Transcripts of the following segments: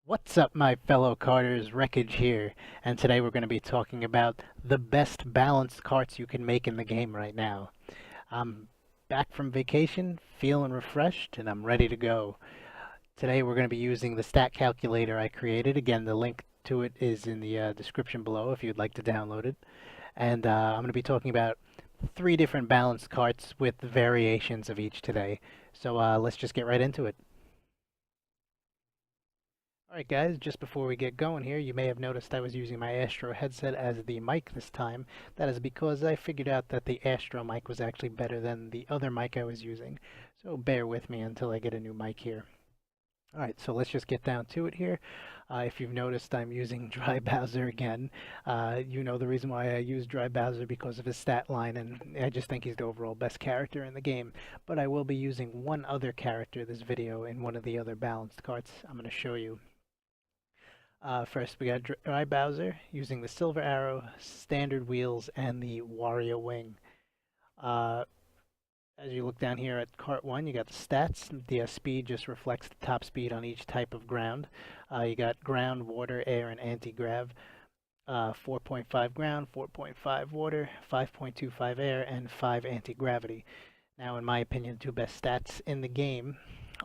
What's up, my fellow karters? Wreckage here, and today we're going to be talking about the best balanced karts you can make in the game right now. I'm back from vacation, feeling refreshed, and I'm ready to go. Today we're going to be using the stat calculator I created. Again, the link to it is in the description below if you'd like to download it. And I'm going to be talking about three different balanced karts with variations of each today. So let's just get right into it. Alright guys, just before we get going here, you may have noticed I was using my Astro headset as the mic this time. That is because I figured out that the Astro mic was actually better than the other mic I was using. So bear with me until I get a new mic here. Alright, so let's just get down to it here. If you've noticed, I'm using Dry Bowser again. You know the reason why I use Dry Bowser because of his stat line, and I just think he's the overall best character in the game. But I will be using one other character this video in one of the other balanced carts I'm going to show you. First, we got Dry Bowser using the Silver Arrow, Standard Wheels, and the Wario Wing. Uh, as you look down here at Cart 1, you got the stats. The speed just reflects the top speed on each type of ground. You got ground, water, air, and anti-grav. 4.5 ground, 4.5 water, 5.25 air, and 5 anti-gravity. Now, in my opinion, the two best stats in the game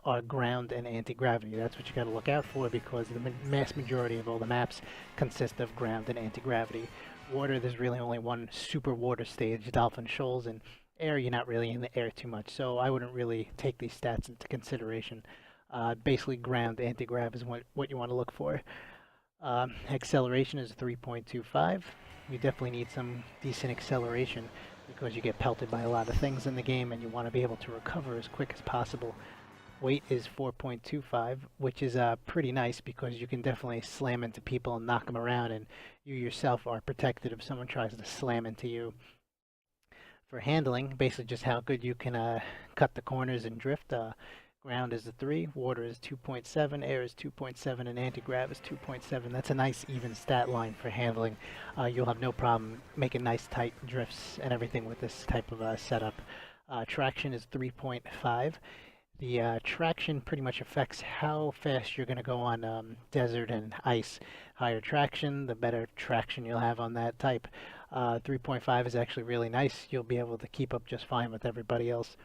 are ground and anti-gravity. That's what you got to look out for because the mass majority of all the maps consist of ground and anti-gravity. Water, there's really only one super water stage, Dolphin Shoals, and air, you're not really in the air too much, so I wouldn't really take these stats into consideration. Basically, ground anti-grav is what you want to look for. Acceleration is 3.25. You definitely need some decent acceleration because you get pelted by a lot of things in the game and you want to be able to recover as quick as possible. Weight is 4.25, which is pretty nice because you can definitely slam into people and knock them around, and you yourself are protected if someone tries to slam into you. For handling, basically just how good you can cut the corners and drift. Ground is a 3, water is 2.7, air is 2.7, and anti-grav is 2.7. That's a nice even stat line for handling. You'll have no problem making nice tight drifts and everything with this type of setup. Traction is 3.5. The traction pretty much affects how fast you're going to go on desert and ice. Higher traction, the better traction you'll have on that type. 3.5 is actually really nice. You'll be able to keep up just fine with everybody else.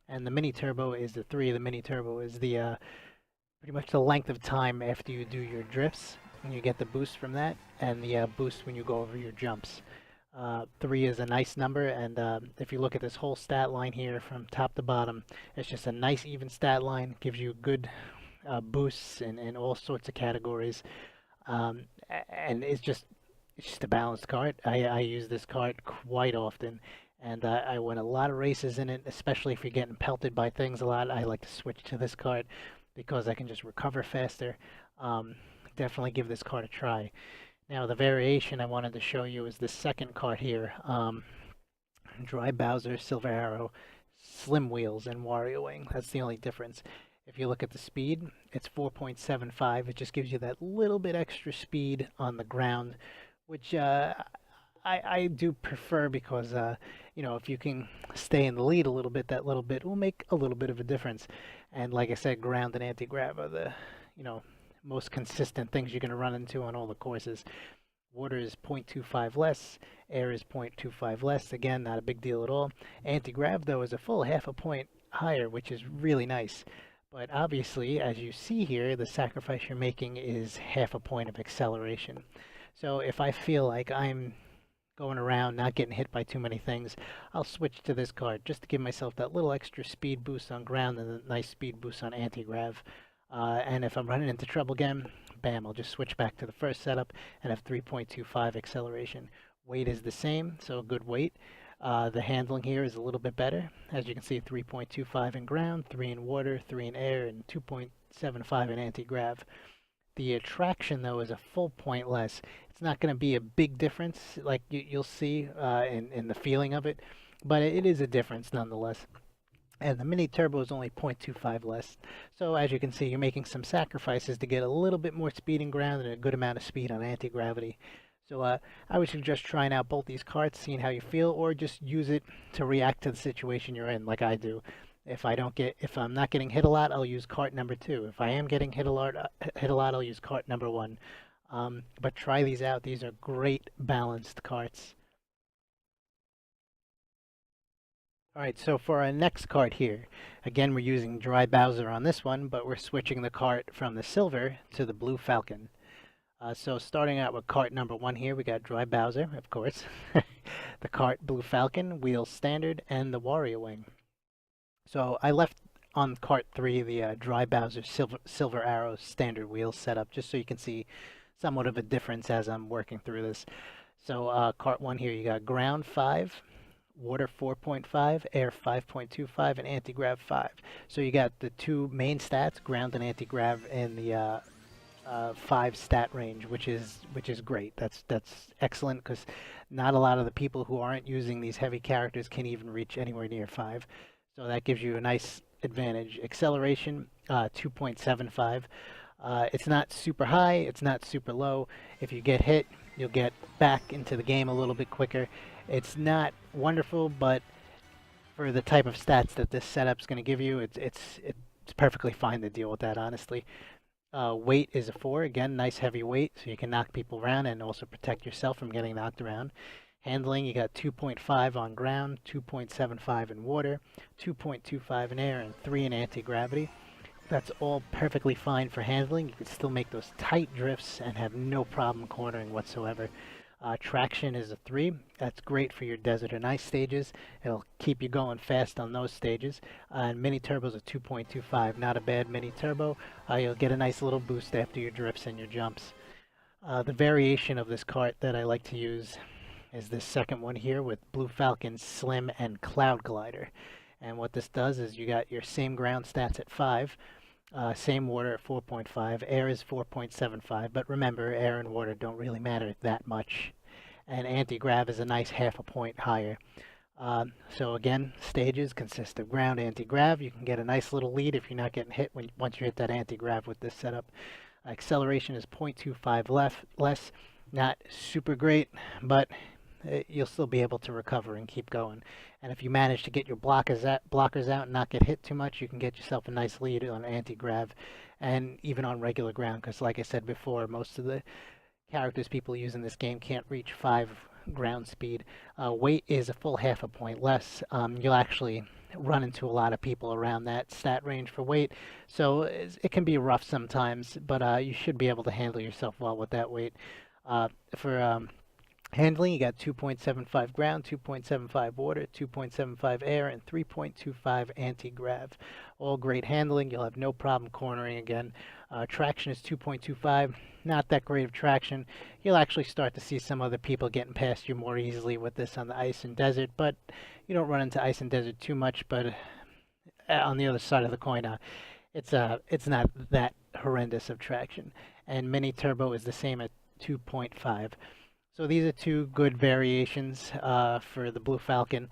And the mini turbo is the 3. The mini turbo is the pretty much the length of time after you do your drifts, and you get the boost from that, and the boost when you go over your jumps. 3 is a nice number, and if you look at this whole stat line here from top to bottom, it's just a nice even stat line, gives you good boosts in all sorts of categories, and it's just a balanced cart. I use this cart quite often, and I win a lot of races in it, especially if you're getting pelted by things a lot. I like to switch to this cart because I can just recover faster. Definitely give this cart a try. Now the variation I wanted to show you is the second cart here. Dry Bowser, Silver Arrow, Slim Wheels, and Wario Wing. That's the only difference. If you look at the speed, it's 4.75. It just gives you that little bit extra speed on the ground, which I do prefer because, if you can stay in the lead a little bit, that little bit will make a little bit of a difference. And like I said, ground and anti-grav are the, most consistent things you're going to run into on all the courses. Water is 0.25 less, air is 0.25 less. Again, not a big deal at all. Anti-grav, though, is a full half a point higher, which is really nice. But obviously, as you see here, the sacrifice you're making is half a point of acceleration. So if I feel like I'm going around, not getting hit by too many things, I'll switch to this card just to give myself that little extra speed boost on ground and a nice speed boost on anti-grav. And if I'm running into trouble again, bam, I'll just switch back to the first setup and have 3.25 acceleration. Weight is the same, so good weight. The handling here is a little bit better. As you can see, 3.25 in ground, 3 in water, 3 in air, and 2.75 in anti-grav. The attraction, though, is a full point less. It's not going to be a big difference like you'll see in the feeling of it, but it is a difference nonetheless. And the mini turbo is only 0.25 less. So as you can see, you're making some sacrifices to get a little bit more speed in ground and a good amount of speed on anti-gravity. So I would suggest trying out both these carts, seeing how you feel, or just use it to react to the situation you're in like I do. If I'm not getting hit a lot, I'll use cart number two. If I am getting hit a lot, I'll use cart number one. But try these out. These are great balanced carts. All right, so for our next cart here, again, we're using Dry Bowser on this one, but we're switching the cart from the silver to the blue Falcon. So starting out with cart number one here, we got Dry Bowser, of course, the cart Blue Falcon, wheels standard, and the Wario Wing. So I left on cart three the Dry Bowser Silver Arrow standard wheels setup, just so you can see somewhat of a difference as I'm working through this. So cart one here, you got ground 5, water 4.5, air 5.25, and anti-grav 5. So you got the two main stats, ground and anti-grav, in the 5 stat range, which is great. That's excellent because not a lot of the people who aren't using these heavy characters can even reach anywhere near 5. So that gives you a nice advantage. Acceleration 2.75. It's not super high, it's not super low. If you get hit, you'll get back into the game a little bit quicker. It's not wonderful, but for the type of stats that this setup's going to give you, it's perfectly fine to deal with that, honestly. Weight is a 4. Again, nice heavy weight, so you can knock people around and also protect yourself from getting knocked around. Handling, you got 2.5 on ground, 2.75 in water, 2.25 in air, and 3 in anti-gravity. That's all perfectly fine for handling. You can still make those tight drifts and have no problem cornering whatsoever. Traction is a 3. That's great for your desert and ice stages. It'll keep you going fast on those stages. And mini turbo's a 2.25. Not a bad mini turbo. You'll get a nice little boost after your drifts and your jumps. The variation of this cart that I like to use is this second one here with Blue Falcon, Slim, and Cloud Glider. And what this does is you got your same ground stats at 5, same water at 4.5, air is 4.75, but remember, air and water don't really matter that much. And anti-grav is a nice half a point higher. So again, stages consist of ground, anti-grav. You can get a nice little lead if you're not getting hit once you hit that anti-grav with this setup. Acceleration is 0.25 less, not super great, but you'll still be able to recover and keep going. And if you manage to get your blockers out and not get hit too much, you can get yourself a nice lead on anti-grav and even on regular ground, because like I said before, most of the characters people use in this game can't reach 5 ground speed. Weight is a full half a point less. You'll actually run into a lot of people around that stat range for weight, so it can be rough sometimes, but you should be able to handle yourself well with that weight. For handling, you got 2.75 ground, 2.75 water, 2.75 air, and 3.25 anti-grav. All great handling. You'll have no problem cornering again. Traction is 2.25. Not that great of traction. You'll actually start to see some other people getting past you more easily with this on the ice and desert, but you don't run into ice and desert too much. But on the other side of the coin, it's not that horrendous of traction. And mini turbo is the same at 2.5. So these are two good variations for the Blue Falcon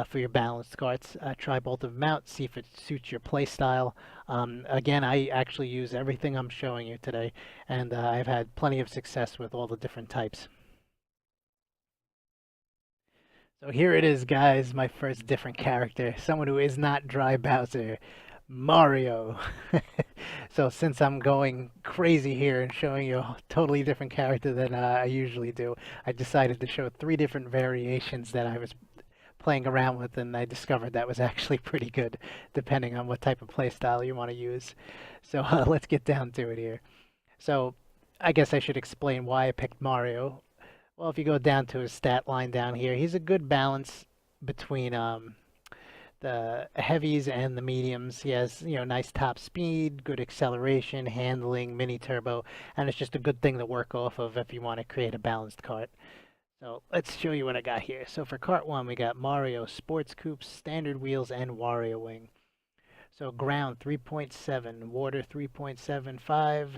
for your balanced carts. Try both of them out, see if it suits your play style. Again, I actually use everything I'm showing you today, and I've had plenty of success with all the different types. So here it is, guys, my first different character, someone who is not Dry Bowser, Mario. So since I'm going crazy here and showing you a totally different character than I usually do, I decided to show 3 different variations that I was playing around with, and I discovered that was actually pretty good, depending on what type of playstyle you want to use. So let's get down to it here. So I guess I should explain why I picked Mario. Well, if you go down to his stat line down here, he's a good balance between the heavies and the mediums. He has, nice top speed, good acceleration, handling, mini turbo, and it's just a good thing to work off of if you want to create a balanced cart. So let's show you what I got here. So for cart 1, we got Mario Sports Coupe, Standard Wheels, and Wario Wing. So ground 3.7, water 3.75,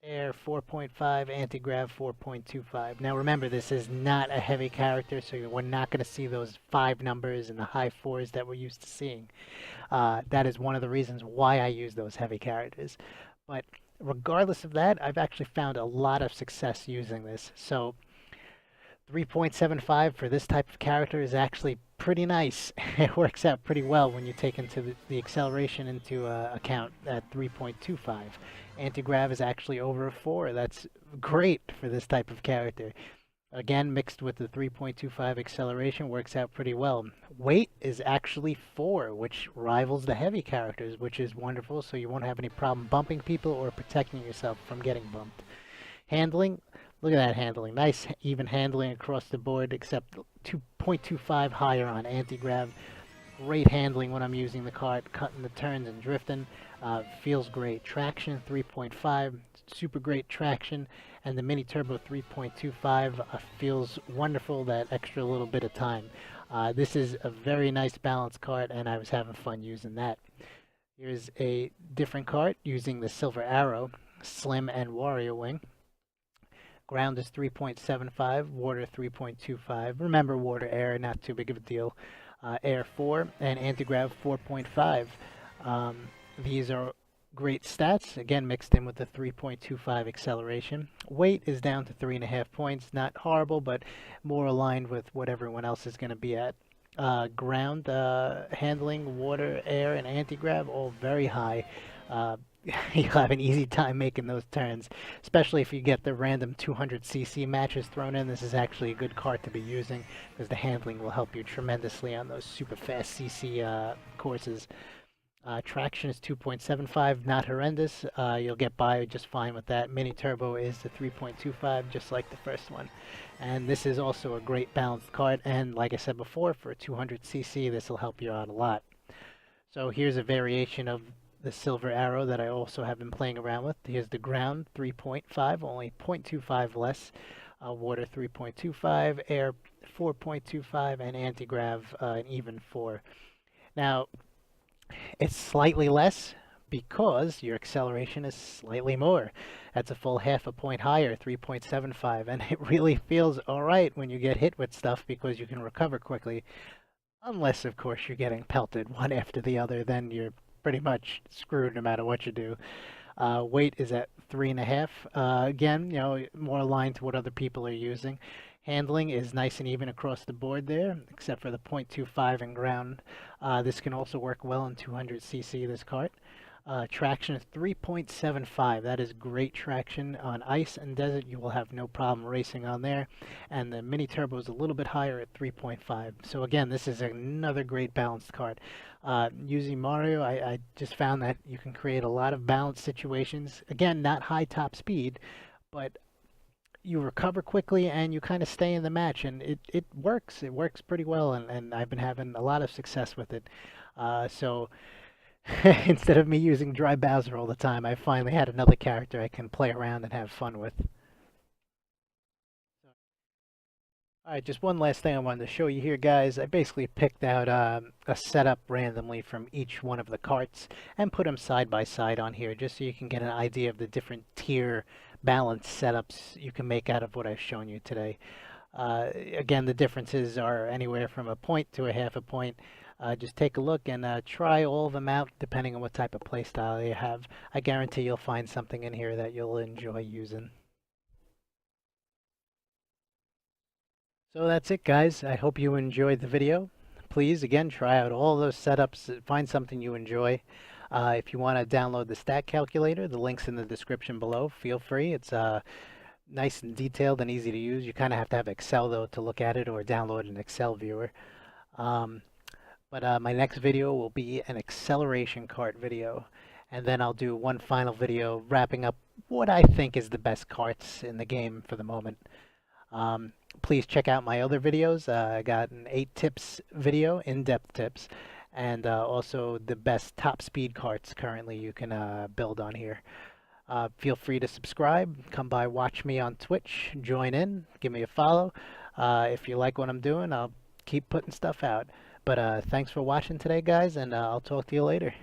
air 4.5, anti-grav 4.25. Now remember, this is not a heavy character, so we're not going to see those 5 numbers and the high 4s that we're used to seeing. That is one of the reasons why I use those heavy characters. But regardless of that, I've actually found a lot of success using this. So 3.75 for this type of character is actually pretty nice. It works out pretty well when you take into the acceleration into account at 3.25. Anti-grav is actually over a 4. That's great for this type of character. Again, mixed with the 3.25 acceleration works out pretty well. Weight is actually 4, which rivals the heavy characters, which is wonderful, so you won't have any problem bumping people or protecting yourself from getting bumped. Handling, look at that handling. Nice even handling across the board, except 2.25 higher on anti-grav. Great handling when I'm using the cart, cutting the turns and drifting. Feels great. Traction 3.5, super great traction. And the mini turbo 3.25 feels wonderful, that extra little bit of time. This is a very nice balanced cart, and I was having fun using that. Here's a different cart using the Silver Arrow, Slim and Warrior Wing. Ground is 3.75, water 3.25. Remember, water, air, not too big of a deal. Air 4, and anti-grav 4.5. These are great stats, again mixed in with the 3.25 acceleration. Weight is down to 3.5 points, not horrible, but more aligned with what everyone else is going to be at. Ground handling, water, air, and anti-grav all very high. You'll have an easy time making those turns, especially if you get the random 200cc matches thrown in. This is actually a good cart to be using because the handling will help you tremendously on those super fast CC courses. Traction is 2.75, not horrendous. You'll get by just fine with that. Mini turbo is the 3.25, just like the first one. And this is also a great balanced cart, and like I said before, for 200cc, this will help you out a lot. So here's a variation of the Silver Arrow that I also have been playing around with. Here's the ground 3.5, only 0.25 less. Water 3.25, air 4.25, and anti-grav an even 4. Now, it's slightly less because your acceleration is slightly more. That's a full half a point higher, 3.75, and it really feels alright when you get hit with stuff because you can recover quickly. Unless, of course, you're getting pelted one after the other, then you're pretty much screwed no matter what you do. Weight is at 3.5. Again, you know, more aligned to what other people are using. Handling is nice and even across the board there, except for the 0.25 in ground. This can also work well in 200cc, this cart. Traction is 3.75. That is great traction on ice and desert. You will have no problem racing on there. And the mini turbo is a little bit higher at 3.5. So again, this is another great balanced cart. Using Mario, I just found that you can create a lot of balanced situations. Again, not high top speed, but you recover quickly and you kind of stay in the match, and it works. It works pretty well, and I've been having a lot of success with it. So instead of me using Dry Bowser all the time, I finally had another character I can play around and have fun with. Alright, just one last thing I wanted to show you here, guys. I basically picked out a setup randomly from each one of the carts and put them side by side on here just so you can get an idea of the different tier balance setups you can make out of what I've shown you today. Again, the differences are anywhere from a point to a half a point. Just take a look and try all of them out depending on what type of playstyle you have. I guarantee you'll find something in here that you'll enjoy using. So that's it, guys. I hope you enjoyed the video. Please, again, try out all those setups. Find something you enjoy. If you want to download the stat calculator, the link's in the description below. Feel free. It's nice and detailed and easy to use. You kind of have to have Excel, though, to look at it, or download an Excel viewer. But my next video will be an acceleration cart video. And then I'll do one final video wrapping up what I think is the best carts in the game for the moment. Please check out my other videos. I got an 8 tips video, in-depth tips, and also the best top speed carts currently you can build on here. Feel free to subscribe, come by, watch me on Twitch, join in, give me a follow. If you like what I'm doing, I'll keep putting stuff out. But thanks for watching today, guys, and I'll talk to you later.